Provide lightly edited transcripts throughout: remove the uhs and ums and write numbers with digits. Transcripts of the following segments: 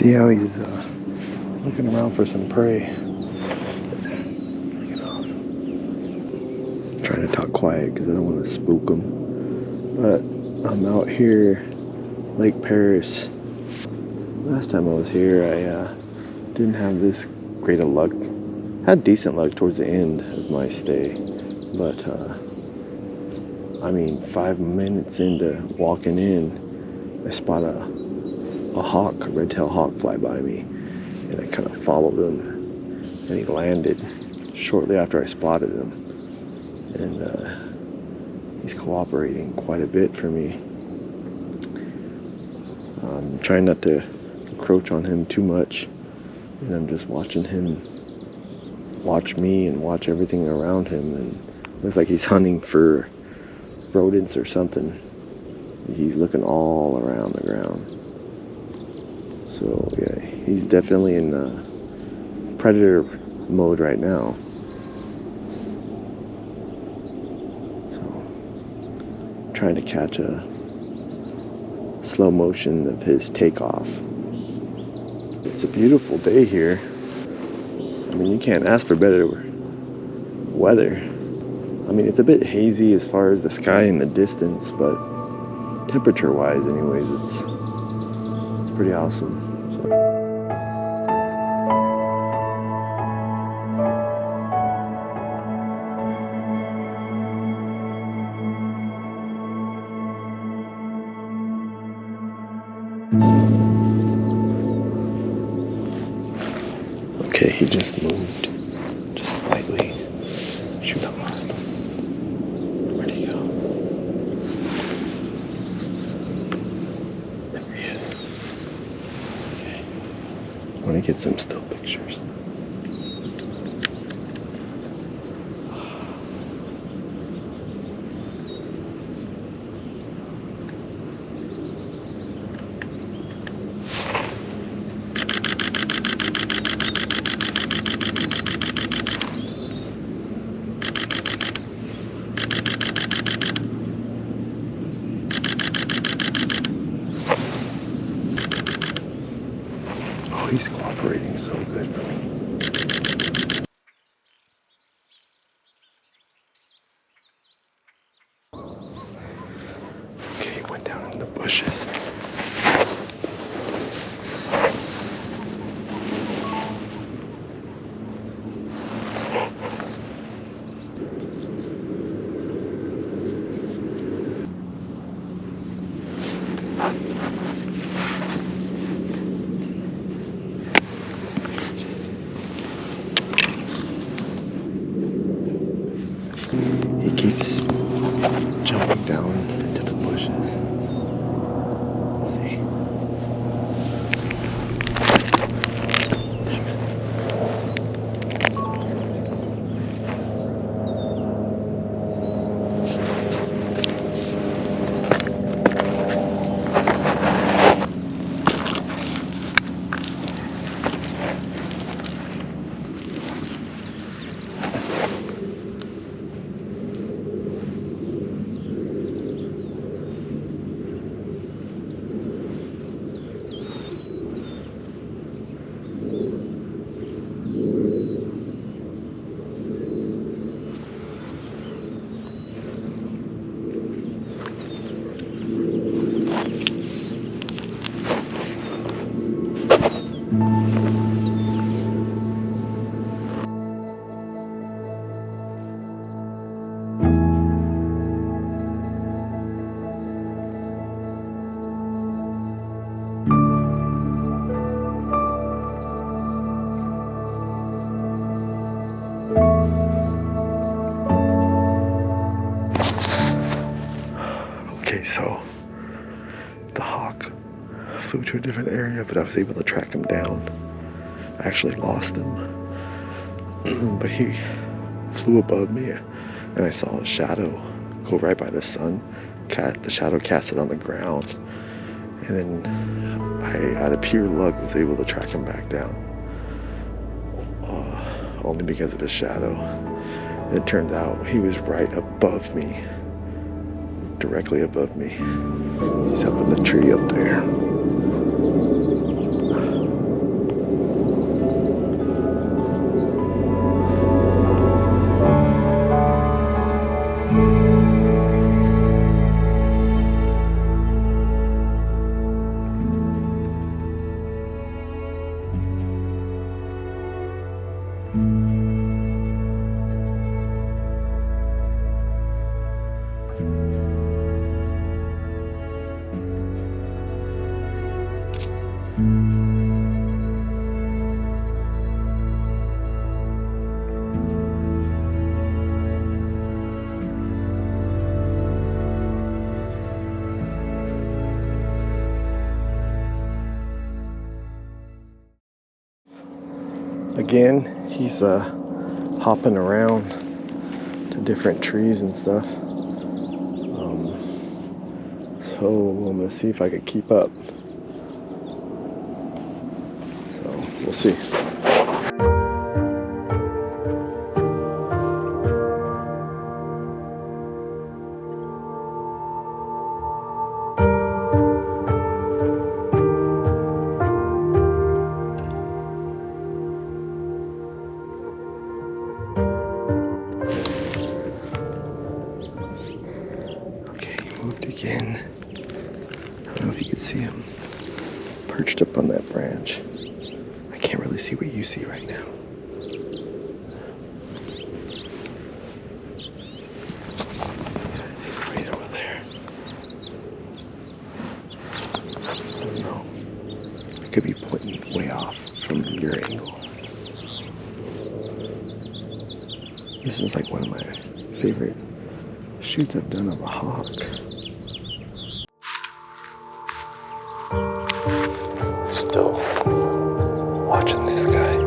See how he's looking around for some prey. Freaking awesome. I'm trying to talk quiet because I don't want to spook him. But I'm out here, Lake Perris. Last time I was here, I didn't have this great of luck. Had decent luck towards the end of my stay, but I mean, 5 minutes into walking in, I spot a hawk, a red-tailed hawk, fly by me, and I kind of followed him, and he landed shortly after I spotted him, and he's cooperating quite a bit for me. I'm trying not to encroach on him too much, and I'm just watching him watch me and watch everything around him, and it looks like he's hunting for rodents or something. He's looking all around the ground. So yeah, he's definitely in predator mode right now. So I'm trying to catch a slow motion of his takeoff. It's a beautiful day here. I mean, you can't ask for better weather. I mean, it's a bit hazy as far as the sky in the distance, but temperature-wise, anyways, it's pretty awesome. Okay, he just moved, just slightly. Shoot, I lost him. Where'd he go? There he is. Okay, I want to get some still pictures. He's cooperating so good for me. Okay, he went down in the bushes. He keeps jumping down into the bushes. Let's see. Okay, so the hawk flew to a different area, but I was able to track him down. I actually lost him, but he flew above me, and I saw a shadow go right by the sun. The shadow cast it on the ground, and then I, out of pure luck, was able to track him back down. Only because of his shadow. And it turned out he was right above me. Directly above me. He's up in the tree up there. Again, he's hopping around to different trees and stuff. So I'm gonna see if I could keep up. So we'll see. Moved again. I don't know if you can see him perched up on that branch. I can't really see what you see right now. He's right over there. I don't know. He could be pointing way off from your angle. This is like one of my favorite shoots I've done of a hawk. Still watching this guy.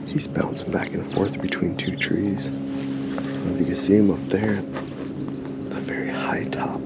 He's bouncing back and forth between two trees. I don't know if you can see him up there at the very high top.